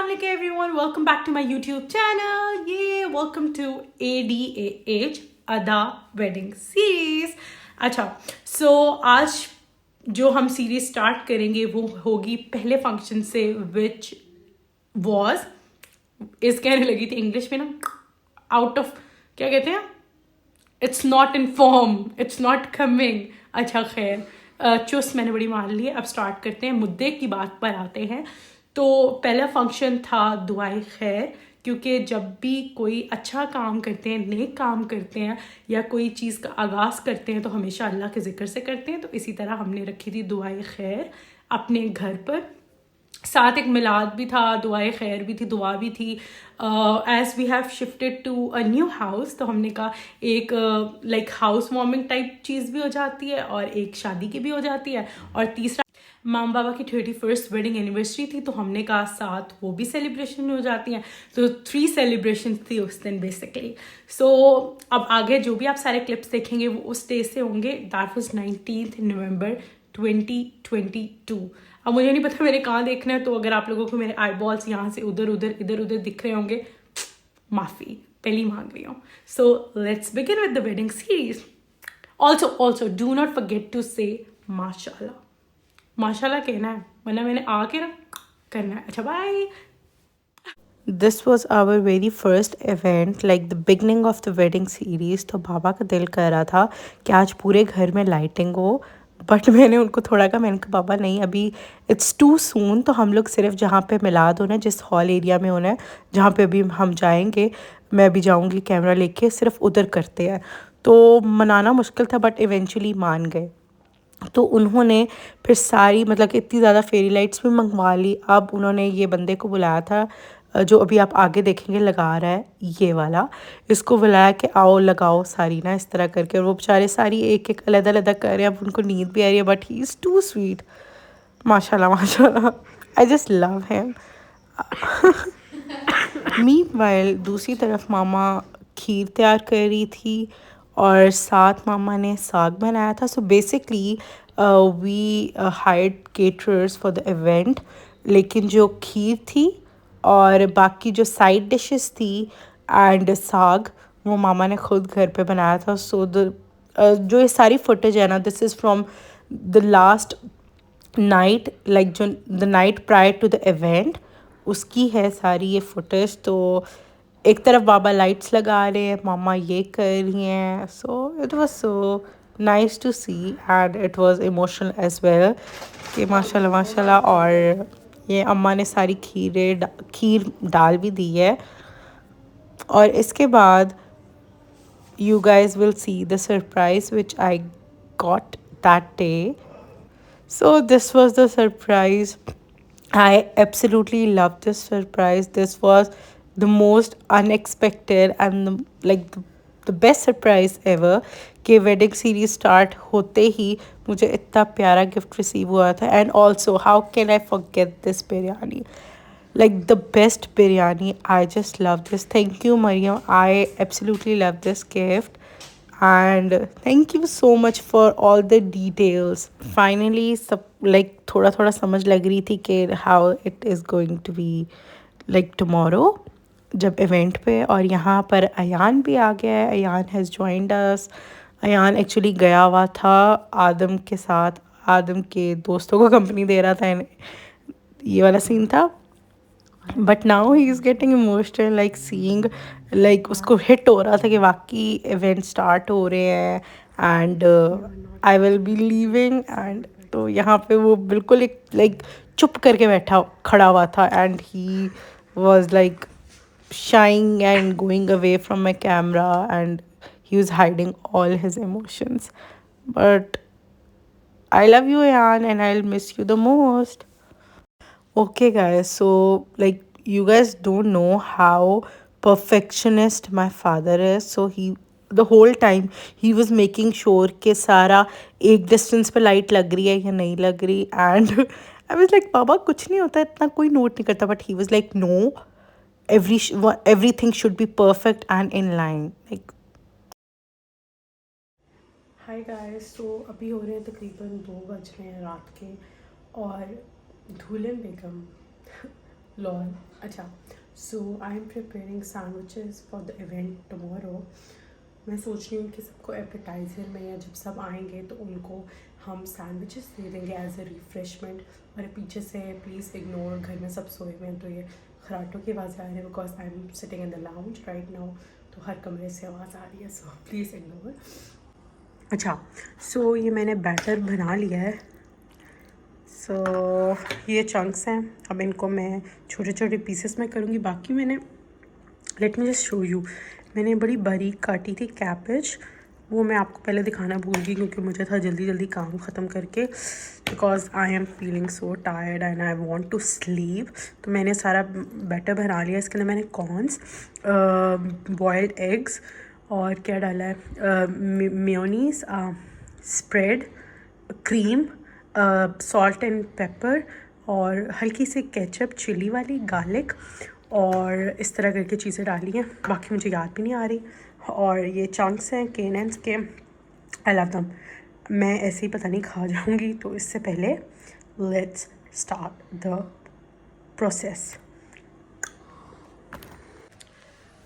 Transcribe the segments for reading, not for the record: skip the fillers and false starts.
Assalamualaikum everyone, welcome back to my YouTube channel. Welcome to ADAH Ada Wedding Series. अच्छा, so आज जो हम series start करेंगे वो होगी पहले फंक्शन से, which was इस कहने लगी थी इंग्लिश में ना, आउट ऑफ क्या कहते हैं, it's not in form, it's not coming. अच्छा खैर, चुस्त मैंने बड़ी मान ली है. अब स्टार्ट करते हैं, मुद्दे की बात पर आते हैं. तो पहला फंक्शन था दुआए खैर, क्योंकि जब भी कोई अच्छा काम करते हैं, नेक काम करते हैं या कोई चीज़ का आगाज़ करते हैं तो हमेशा अल्लाह के ज़िक्र से करते हैं. तो इसी तरह हमने रखी थी दुआए खैर अपने घर पर. साथ एक मिलाद भी था, दुआए खैर भी थी, दुआ भी थी. As we have shifted to a new house, तो हमने कहा एक लाइक हाउस वार्मिंग टाइप चीज़ भी हो जाती है और एक शादी की भी हो जाती है. और तीसरा माम बाबा की 31st वेडिंग एनिवर्सरी थी, तो हमने कहा साथ वो भी सेलिब्रेशन हो जाती हैं. तो 3 सेलिब्रेशन थी उस दिन बेसिकली. सो अब आगे जो भी आप सारे क्लिप्स देखेंगे वो उस डे से होंगे. दैट वॉज 19 नवंबर 2022. अब मुझे नहीं पता मेरे कहाँ देखना है, तो अगर आप लोगों को मेरे आई बॉल्स यहाँ से उधर उधर इधर उधर दिख रहे होंगे, माफ़ी पहली मांग रही हूँ. So let's begin with the wedding series. Also do not forget to say माशाल्लाह. माशाल्लाह कहना है, वरना मैंने आके ना करना है. अच्छा bye. This was our very first event, like the beginning of the wedding series. तो बाबा का दिल कर रहा था कि आज पूरे घर में लाइटिंग हो, बट मैंने उनको थोड़ा कहा, मैंने कहा बाबा नहीं, अभी इट्स टू सून. तो हम लोग सिर्फ जहाँ पे मिलाद होना है, जिस हॉल एरिया में होना है, जहाँ पे अभी हम जाएंगे, मैं भी जाऊँगी कैमरा लेके, सिर्फ उधर करते हैं. तो मनाना मुश्किल था बट इवेंचुअली मान गए. तो उन्होंने फिर सारी मतलब कि इतनी ज़्यादा फेरी लाइट्स भी मंगवा ली. अब उन्होंने ये बंदे को बुलाया था जो अभी आप आगे देखेंगे लगा रहा है, ये वाला, इसको बुलाया कि आओ लगाओ सारी ना इस तरह करके. और वो बेचारे सारी एक एक अलग अलग कर रहे हैं. अब उनको नींद भी आ रही है but he is too sweet. माशाल्लाह माशाल्लाह, I just love him. Meanwhile दूसरी तरफ मामा खीर तैयार कर रही थी और साथ मामा ने साग बनाया था. So basically we hired caterers for the event. लेकिन जो खीर थी और बाकी जो साइड डिशेस थी एंड साग, वो मामा ने खुद घर पे बनाया था. सो द जो ये सारी फुटेज है ना, this is from the last night, like जो the night prior to the event, उसकी है सारी ये फुटेज. तो एक तरफ बाबा लाइट्स लगा रहे हैं, मामा ये कर रही हैं. So it was so nice to see and it was emotional as well कि माशाल्लाह माशाल्लाह. और ये अम्मा ने सारी खीर डाल भी दी है. और इसके बाद you guys will see the surprise which I got that day. So this was the surprise. I absolutely loved this surprise. This was the most unexpected and the best surprise ever. कि wedding series start होते ही मुझे इतना प्यारा gift receive हुआ था. And also how can I forget this biryani, like the best biryani. I just love this. Thank you Mariam, I absolutely love this gift. And thank you so much for all the details. Finally सब like थोड़ा थोड़ा समझ लग रही थी कि how it is going to be like tomorrow जब event पे. और यहाँ पर अयान भी आ गया है. Ayaan has joined us. Ayaan actually गया हुआ था आदम के साथ, आदम के दोस्तों को कंपनी दे रहा था. ये वाला सीन था. But now he is getting emotional, like seeing, like उसको हिट हो रहा था कि वाकई इवेंट स्टार्ट हो रहे हैं and I will be leaving. And तो यहाँ पे वो बिल्कुल एक लाइक चुप करके बैठा खड़ा हुआ था and he was like shying and going away from my camera and he was hiding all his emotions. But I love you Ayan and I'll miss you the most. Okay, guys, so like you guys don't know how perfectionist my father is. So he the whole time he was making sure कि सारा एक distance पे light लग रही है या नहीं लग रही. एंड आई वाज लाइक बाबा कुछ नहीं होता, इतना कोई नोट नहीं करता. But he was like no, everything should be perfect and in line. Like hi guys, तो अभी हो रहे हैं तकरीबन 2 बज रहे हैं रात के. और धुलन बेगम लॉल। अच्छा, so I am preparing sandwiches for the event tomorrow. मैं सोच रही हूँ कि सबको एपेटाइज़र में या जब सब आएंगे तो उनको हम सैंडविचेस दे देंगे एज अ रिफ्रेशमेंट। और पीछे से प्लीज़ इग्नोर, घर में सब सोए हुए हैं तो ये खराटों की आवाज़ आ रही है because I am sitting in the lounge right now, तो हर कमरे से आवाज़ आ रही है, सो प्लीज़ इग्नोर। अच्छा, सो ये मैंने बैटर बना लिया है। सो ये चंक्स हैं, अब इनको मैं छोटे छोटे पीसेस में करूँगी। बाकी मैंने, late me just show you, मैंने बड़ी बारीक काटी थी कैबेज, वो मैं आपको पहले दिखाना भूल गई क्योंकि मुझे था जल्दी जल्दी काम ख़त्म करके, because I am feeling so tired and I want to sleep. तो मैंने सारा बैटर बना लिया। इसके अंदर मैंने कॉर्न्स, बॉयल्ड एग्स और क्या डाला है, mayonnaise, spread, cream, salt and paper और हल्की सी केचप, चिली वाली, गार्लिक और इस तरह करके चीज़ें डाली हैं, बाकी मुझे याद भी नहीं आ रही। और ये चंक्स हैं केनेंस के, आई लव दम। मैं ऐसे ही पता नहीं खा जाऊंगी, तो इससे पहले लेट्स स्टार्ट द प्रोसेस।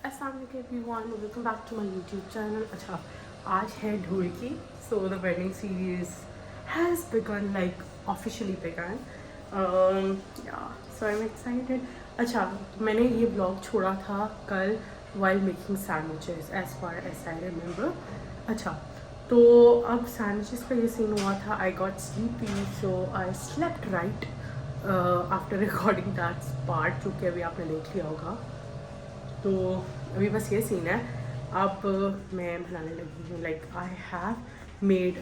अस्सलाम वालेकुम everyone, welcome back to my YouTube channel. अच्छा, आज है dholki, so the wedding series has begun, like officially begun. So I am excited. अच्छा, मैंने ये ब्लॉग छोड़ा था कल while making sandwiches as far as I remember. अच्छा, तो अब सैंडविचेस का ये सीन हुआ था, I got sleepy so I slept right after recording that part, जो कि अभी आपने देख लिया होगा। तो अभी बस ये सीन है। अब मैं बनाने लगी हूँ, like I have made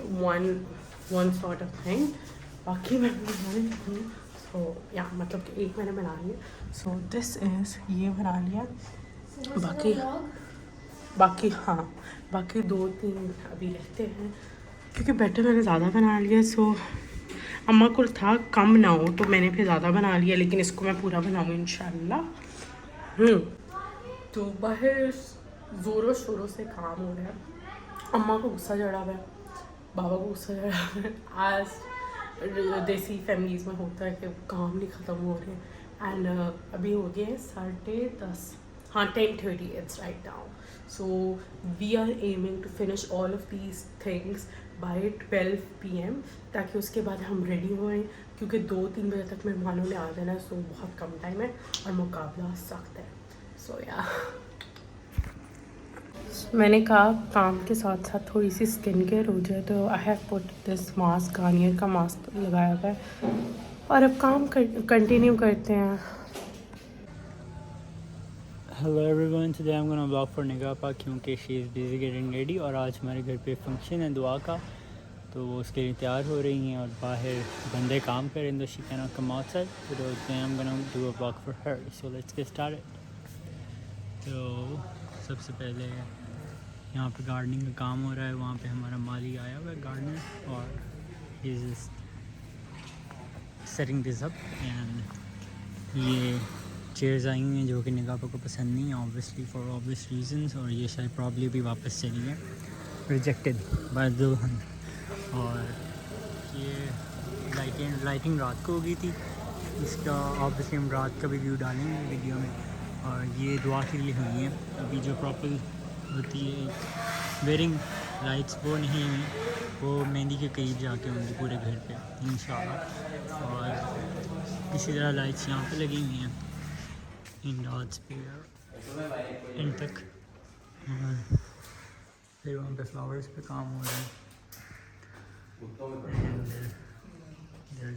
one sort of thing, बाकी मैं बनाने लगी हूँ। सो या मतलब कि एक मैंने बना लिया। सो दिस इज़, ये बना लिया। बाकी हाँ, बाकी 2-3 अभी रहते हैं क्योंकि बैटर मैंने ज़्यादा बना लिया। सो अम्मा को था कम ना हो तो मैंने फिर ज़्यादा बना लिया, लेकिन इसको मैं पूरा बनाऊँगी इंशाल्लाह। तो बाहर ज़ोरों शोरों से काम हो रहा है। अम्मा को गुस्सा चढ़ा हुआ है, बाबा को गुस्सा चढ़ा हुआ है। आज देसी फैमिलीज़ में होता है कि काम नहीं ख़त्म हो रहे। एंड अभी हो गए 10:30, हाँ 10:30 it's right now. So we are aiming to finish all of these things by 12 PM, ताकि उसके बाद हम रेडी होएं, क्योंकि 2-3 बजे तक मेहमानों ने आ जाना है। सो बहुत कम टाइम है और मुकाबला सख्त है। सो या मैंने कहा काम के साथ साथ थोड़ी सी स्किन केयर हो जाए, तो I have put this mask, Garnier का मास्क लगाया हुआ है। और अब काम कंटिन्यू करते हैं। Hello everyone, today I am gonna blog for निगापा क्योंकि she is busy getting ready और आज हमारे घर पे फंक्शन है दुआ का, तो वो उसके लिए तैयार हो रही हैं और बाहर बंदे काम कर रहे हैं, तो she can not come outside, तो I am gonna do a blog for her. So let's get started. तो सबसे पहले यहाँ पे गार्डनिंग का काम हो रहा है, वहाँ पे हमारा माली आया हुआ है गार्डनर, और is setting this up. And ये चेयर्स आई हुई हैं जो कि निगापा को पसंद नहीं है, ऑब्वियसली फॉर ऑब्वियस रीजंस, और ये शायद प्रॉब्ली भी वापस चली है, रिजेक्टेड बाय दुल्हन। और ये लाइटिंग रात को हो गई थी, इसका ऑब्वियसली हम रात का भी व्यू डालेंगे वीडियो में। और ये दुआ के लिए हुई है, अभी जो प्रॉपर होती है वेयरिंग लाइट्स वो नहीं हुई, वो मेहंदी के करीब जाके होंगी पूरे घर पे इंशाल्लाह। और इसी तरह लाइट्स यहाँ पे लगी हुई हैं इन डॉट्स पे इन तक, फिर वहाँ पे फ्लावर्स पे काम हो रहा है।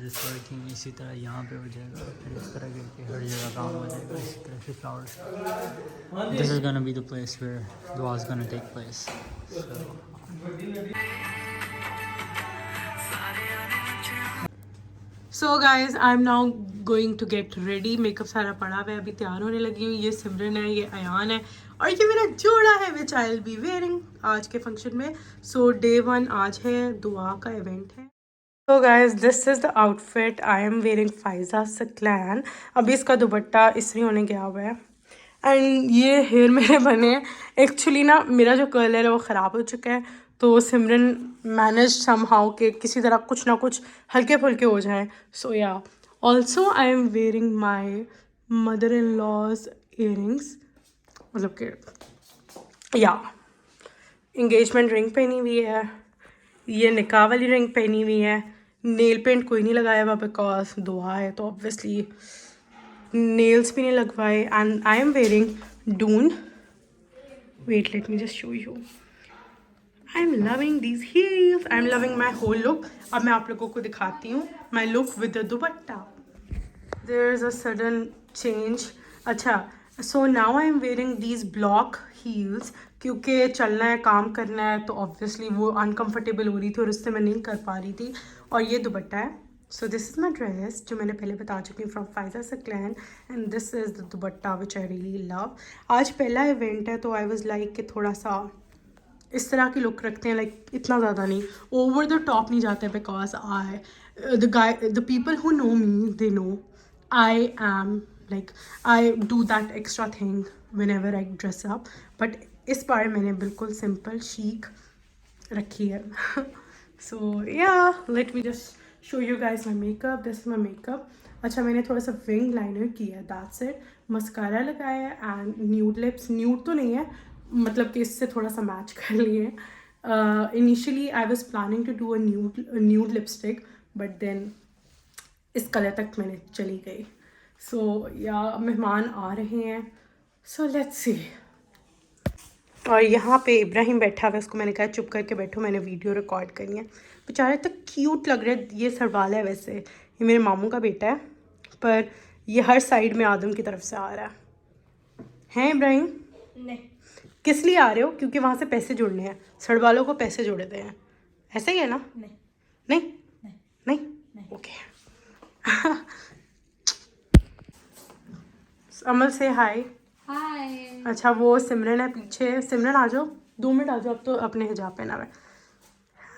जस्ट वर्किंग, इसी तरह यहाँ पे हो जाएगा, फिर इस तरह करके हर जगह काम हो जाएगा, इसी तरह से flowers. This is gonna be the place where Dua is gonna take place. So guys I am now going to get ready. Makeup सारा पड़ा हुआ है, अभी तैयार होने लगी हूँ। ये सिमरन है, ये अयान है और ये मेरा जोड़ा है विच आई विल बी वेयरिंग आज के फंक्शन में। सो डे 1 आज है, दुआ का इवेंट है। So guys, this is the outfit I am wearing, Pfizer Saqlain. अभी इसका दुपट्टा इसरी होने गया हुआ है एंड ये हेयर मेरे बने हैं। एक्चुअली ना मेरा जो कर्लर है वो ख़राब हो चुका है, तो सिमरन मैनेज समहाउ के किसी तरह कुछ ना कुछ हल्के फुल्के हो जाए। सो या also I am wearing my mother in law's earrings, मतलब कि या इंगेजमेंट रिंग पहनी हुई है, ये निकाह वाली रिंग पहनी हुई है। नेल पेंट कोई नहीं लगाया हुआ बिकॉज दुआ है तो ऑब्वियसली नेल्स भी नहीं लगवाए। And I am wearing dune, wait let me just show you. I am loving these heels, I am loving my whole look. अब मैं आप लोगों को दिखाती हूँ my look with the dupatta. There is a sudden change. अच्छा, so now I am wearing these block heels क्योंकि चलना है, काम करना है, तो ऑब्वियसली वो अनकम्फर्टेबल हो रही थी और उससे मैं नहीं कर पा रही थी। और ये दुपट्टा है। So this is my dress जो मैंने पहले बता चुकी हूँ, from Pfizer Saqlain, and this is the dupatta which I really love. आज पहला इवेंट है तो आई वॉज लाइक कि थोड़ा सा इस तरह की लुक रखते हैं, लाइक इतना ज़्यादा नहीं, ओवर द टॉप नहीं जाते, because I the people who know me they know I am like I do that extra thing when ever I dress up, but इस बार मैंने बिल्कुल सिंपल शीक रखी है। सो या late me just show you guys my makeup. This is my makeup. अच्छा, मैंने थोड़ा सा विंग लाइनर किया है, दैट्स इट। मस्कारा लगाया है एंड न्यूड लिप्स, न्यूड तो नहीं है, मतलब कि इससे थोड़ा सा मैच कर लिए। Initially I was planning to do a nude lipstick, but then इस कलर तक मैंने चली गई। सो या मेहमान आ रहे हैं, सो लेट्स सी। और यहाँ पे इब्राहिम बैठा हुआ है, उसको मैंने कहा चुप करके बैठो, मैंने वीडियो रिकॉर्ड करनी है। बेचारे तक क्यूट लग रहा है। ये सरवाल है, वैसे ये मेरे मामू का बेटा है, पर ये हर साइड में आदम की तरफ से आ रहा है इब्राहिम? नहीं, किस लिए आ रहे हो? क्योंकि वहाँ से पैसे जुड़ने हैं, सड़वालों को पैसे जुड़ते हैं, ऐसा ही है ना? नहीं, नहीं नहीं, नहीं, नहीं। ओके। अमल से हाय। हाय। अच्छा, वो सिमरन है पीछे। सिमरन आ जाओ, 2 मिनट आ जाओ, अब तो अपने हिजाब पहना हुआ है।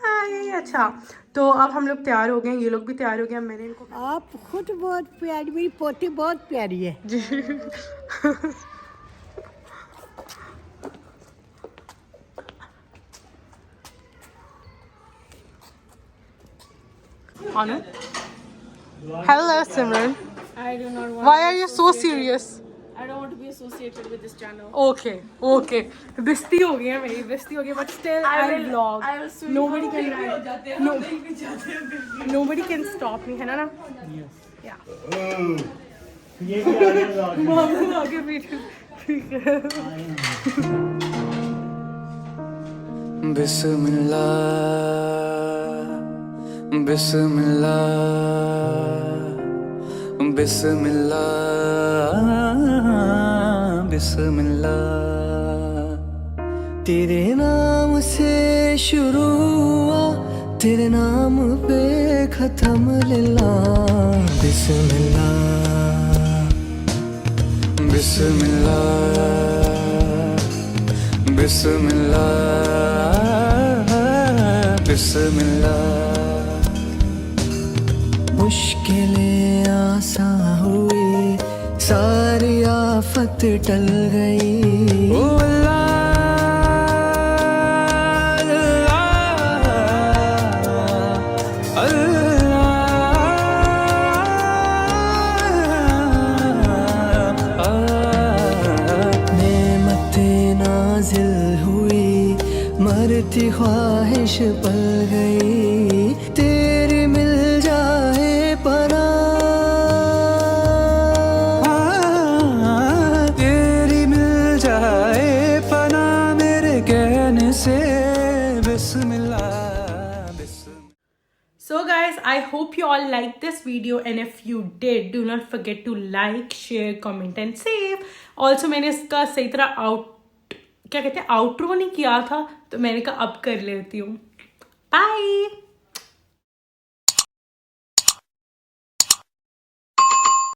हाय। अच्छा, तो अब हम लोग तैयार हो गए, ये लोग भी तैयार हो गए। मैंने इनको आप खुद बहुत प्यारी, मेरी पोती बहुत प्यारी है। जी Anu? Hello, Simran. I do not want. Why are you so serious? I don't want to be associated with this channel. Okay, okay. बेइज्जती हो गई है मेरी, बेइज्जती हो गई, but still I will vlog. I will soon. Nobody can. Nobody can stop me, है ना? Yeah. ये भी आ रहा है। मामू आगे पीछे, ठीक है। बिस्मिल्लाह बिस्मिल्लाह बिस्मिल्लाह बिस्मिल्लाह, तेरे नाम से शुरू हुआ, तेरे नाम पे खत्म लिल्लाह। बिस्मिल्लाह बिस्मिल्लाह बिस्मिल्लाह बिस्मिल्लाह। मुश्किलें आसान हुई, सारी आफत टल गई। ओ मरती ख्वाहिश पल गई, तेरी मिल जाए पना, तेरी मिल जाए पना मेरे कहने से। बिस्मिल्लाह बिस्मिल्लाह। So guys, I hope you all liked this video, and if you did, do not forget to like, share, comment and save. Also मैंने इसका सही तरह क्या कहते हैं, आउट्रो नहीं किया था, तो मैंने कहा अब कर लेती हूँ। बाय।